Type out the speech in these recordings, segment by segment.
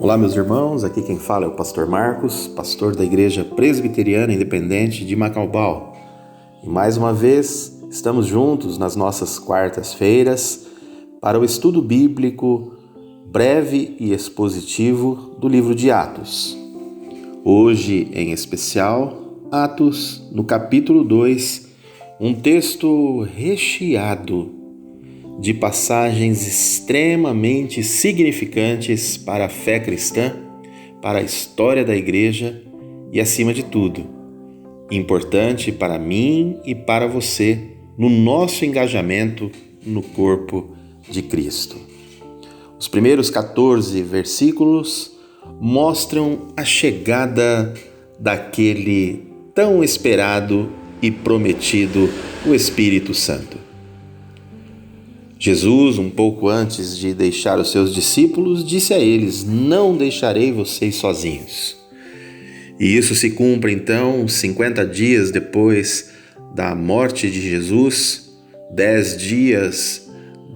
Olá, meus irmãos, aqui quem fala é o pastor Marcos, pastor da Igreja Presbiteriana Independente de Macaubal. E mais uma vez, estamos juntos nas nossas quartas-feiras para o estudo bíblico breve e expositivo do livro de Atos. Hoje, em especial, Atos, no capítulo 2, um texto recheado de passagens extremamente significantes para a fé cristã, para a história da igreja e, acima de tudo, importante para mim e para você no nosso engajamento no corpo de Cristo. Os primeiros 14 versículos mostram a chegada daquele tão esperado e prometido, o Espírito Santo. Jesus, um pouco antes de deixar os seus discípulos, disse a eles: não deixarei vocês sozinhos. E isso se cumpre então 50 dias depois da morte de Jesus, 10 dias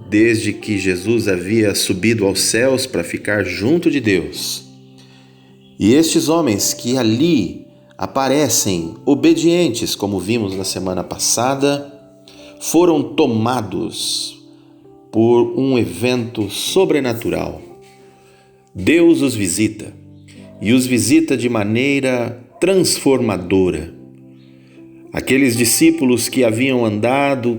desde que Jesus havia subido aos céus para ficar junto de Deus. E estes homens que ali aparecem obedientes, como vimos na semana passada, foram tomados por um evento sobrenatural. Deus os visita, e os visita de maneira transformadora. Aqueles discípulos que haviam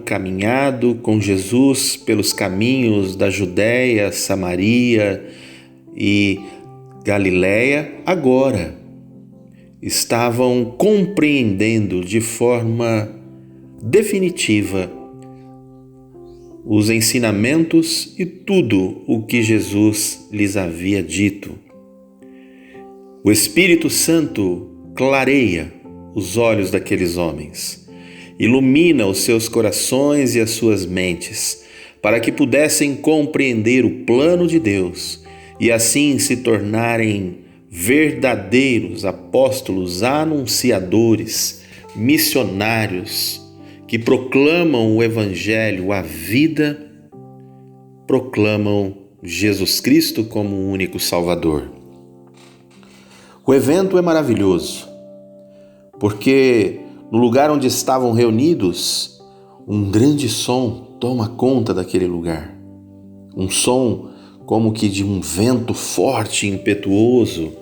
caminhado com Jesus pelos caminhos da Judéia, Samaria e Galiléia, agora estavam compreendendo de forma definitiva os ensinamentos e tudo o que Jesus lhes havia dito. O Espírito Santo clareia os olhos daqueles homens, ilumina os seus corações e as suas mentes, para que pudessem compreender o plano de Deus e assim se tornarem verdadeiros apóstolos, anunciadores, missionários, que proclamam o Evangelho, a vida, proclamam Jesus Cristo como o único Salvador. O evento é maravilhoso, porque no lugar onde estavam reunidos, um grande som toma conta daquele lugar. Um som como que de um vento forte, impetuoso,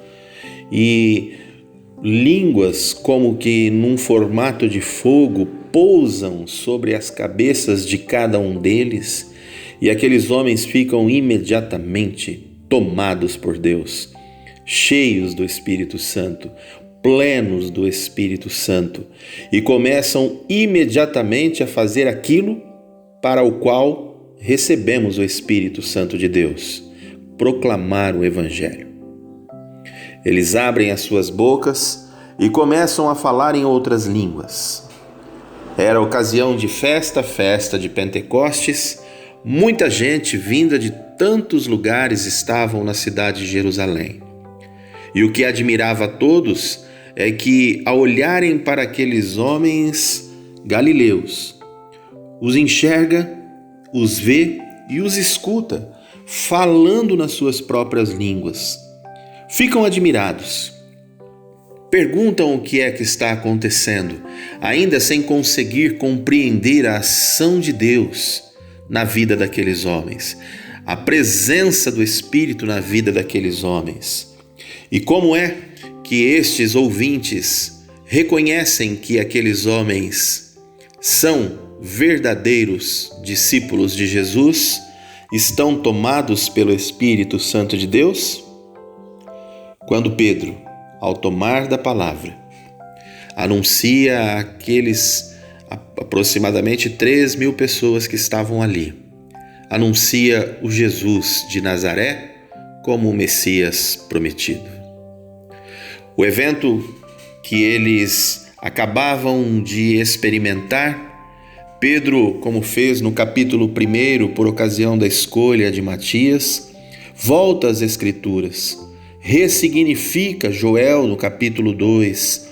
e línguas como que num formato de fogo pousam sobre as cabeças de cada um deles, e aqueles homens ficam imediatamente tomados por Deus, cheios do Espírito Santo, plenos do Espírito Santo, e começam imediatamente a fazer aquilo para o qual recebemos o Espírito Santo de Deus: proclamar o Evangelho. Eles abrem as suas bocas e começam a falar em outras línguas. Era ocasião de festa de Pentecostes. Muita gente vinda de tantos lugares estavam na cidade de Jerusalém. E o que admirava a todos é que, ao olharem para aqueles homens galileus, os enxerga, os vê e os escuta, falando nas suas próprias línguas. Ficam admirados. Perguntam o que é que está acontecendo, ainda sem conseguir compreender a ação de Deus na vida daqueles homens, a presença do Espírito na vida daqueles homens. E como é que estes ouvintes reconhecem que aqueles homens são verdadeiros discípulos de Jesus, estão tomados pelo Espírito Santo de Deus? Quando Pedro, ao tomar da palavra, anuncia àqueles aproximadamente 3.000 pessoas que estavam ali, anuncia o Jesus de Nazaré como o Messias prometido. O evento que eles acabavam de experimentar, Pedro, como fez no capítulo 1, por ocasião da escolha de Matias, volta às Escrituras, ressignifica Joel no capítulo 2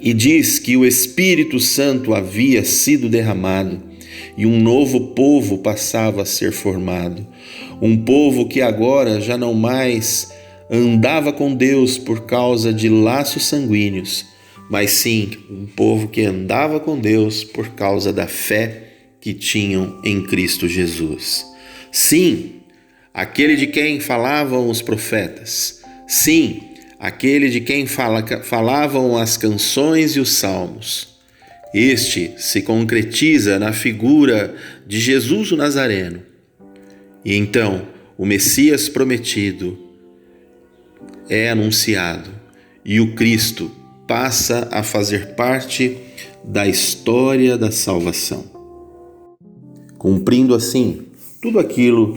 e diz que o Espírito Santo havia sido derramado e um novo povo passava a ser formado. Um povo que agora já não mais andava com Deus por causa de laços sanguíneos, mas sim um povo que andava com Deus por causa da fé que tinham em Cristo Jesus. Sim, aquele de quem falavam os profetas. Sim, aquele de quem falavam as canções e os salmos. Este se concretiza na figura de Jesus o Nazareno. E então o Messias prometido é anunciado e o Cristo passa a fazer parte da história da salvação, cumprindo assim tudo aquilo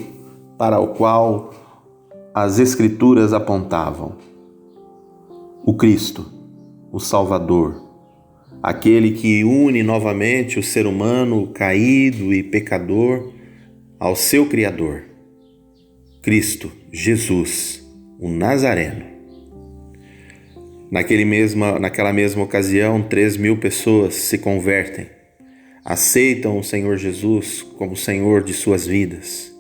para o qual as Escrituras apontavam. O Cristo, o Salvador, aquele que une novamente o ser humano caído e pecador ao seu Criador. Cristo, Jesus, o Nazareno. Naquela mesma ocasião, 3.000 pessoas se convertem, aceitam o Senhor Jesus como Senhor de suas vidas.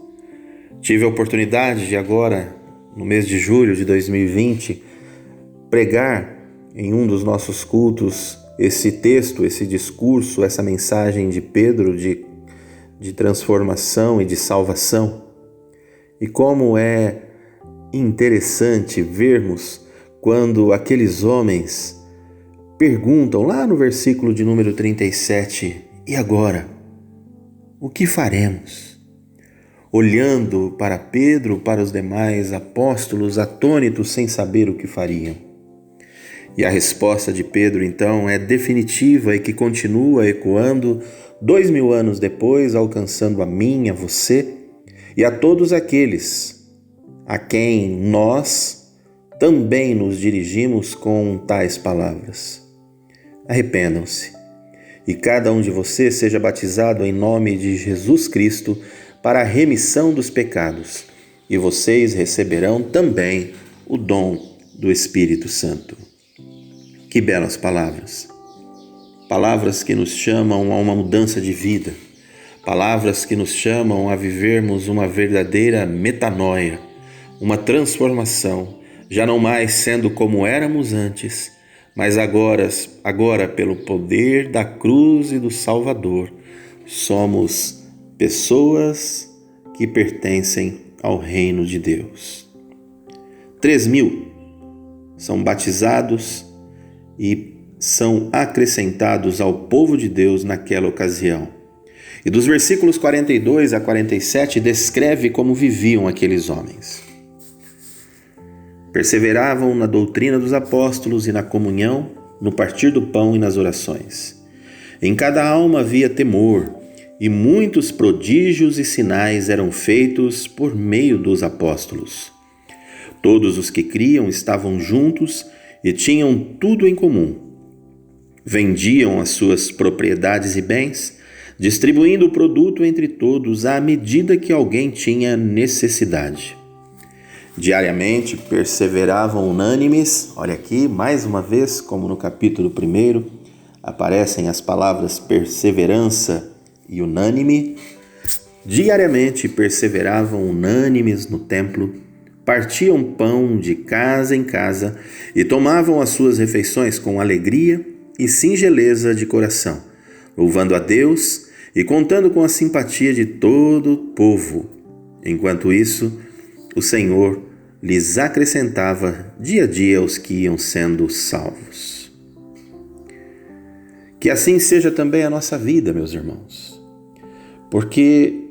Tive a oportunidade de agora, no mês de julho de 2020, pregar em um dos nossos cultos esse texto, esse discurso, essa mensagem de Pedro de transformação e de salvação. E como é interessante vermos quando aqueles homens perguntam lá no versículo de número 37, e agora? O que faremos? Olhando para Pedro, para os demais apóstolos, atônitos sem saber o que fariam. E a resposta de Pedro então é definitiva e que continua ecoando 2.000 anos depois, alcançando a mim, a você e a todos aqueles a quem nós também nos dirigimos com tais palavras. Arrependam-se e cada um de vocês seja batizado em nome de Jesus Cristo para a remissão dos pecados, e vocês receberão também o dom do Espírito Santo. Que belas palavras! Palavras que nos chamam a uma mudança de vida, palavras que nos chamam a vivermos uma verdadeira metanoia, uma transformação, já não mais sendo como éramos antes, mas agora pelo poder da cruz e do Salvador, somos pessoas que pertencem ao reino de Deus. 3.000 são batizados e são acrescentados ao povo de Deus naquela ocasião. E dos versículos 42 a 47 descreve como viviam aqueles homens. Perseveravam na doutrina dos apóstolos e na comunhão, no partir do pão e nas orações. Em cada alma havia temor, e muitos prodígios e sinais eram feitos por meio dos apóstolos. Todos os que criam estavam juntos e tinham tudo em comum. Vendiam as suas propriedades e bens, distribuindo o produto entre todos à medida que alguém tinha necessidade. Diariamente perseveravam unânimes, olha aqui, mais uma vez, como no capítulo 1, aparecem as palavras perseverança e unânime. Diariamente perseveravam unânimes no templo, partiam pão de casa em casa e tomavam as suas refeições com alegria e singeleza de coração, louvando a Deus e contando com a simpatia de todo o povo. Enquanto isso, o Senhor lhes acrescentava dia a dia os que iam sendo salvos. Que assim seja também a nossa vida, meus irmãos, porque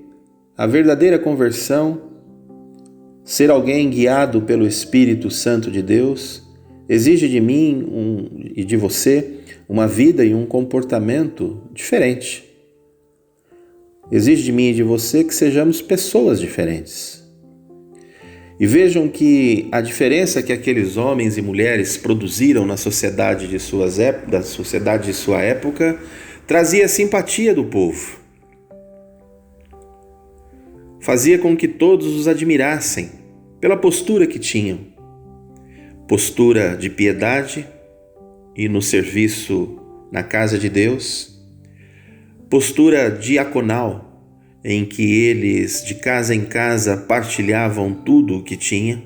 a verdadeira conversão, ser alguém guiado pelo Espírito Santo de Deus, exige de mim e de você uma vida e um comportamento diferente. Exige de mim e de você que sejamos pessoas diferentes. E vejam que a diferença que aqueles homens e mulheres produziram na sociedade de sua época trazia a simpatia do povo. Fazia com que todos os admirassem pela postura que tinham. Postura de piedade e no serviço na casa de Deus. Postura diaconal, em que eles, de casa em casa, partilhavam tudo o que tinha,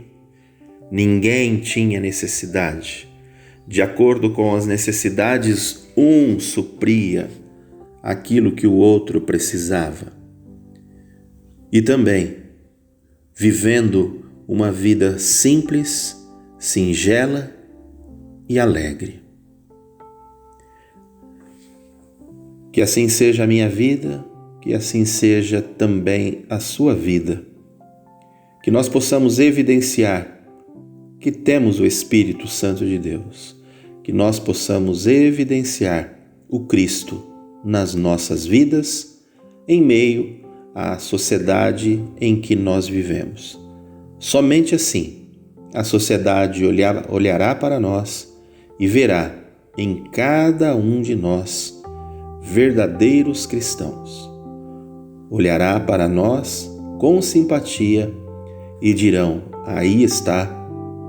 Ninguém tinha necessidade. De acordo com as necessidades, um supria aquilo que o outro precisava. E também vivendo uma vida simples, singela e alegre. Que assim seja a minha vida, que assim seja também a sua vida. Que nós possamos evidenciar que temos o Espírito Santo de Deus, que nós possamos evidenciar o Cristo nas nossas vidas, em meio à sociedade em que nós vivemos. Somente assim a sociedade olhará para nós e verá em cada um de nós verdadeiros cristãos. Olhará para nós com simpatia e dirão: aí está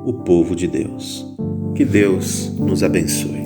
o povo de Deus. Que Deus nos abençoe.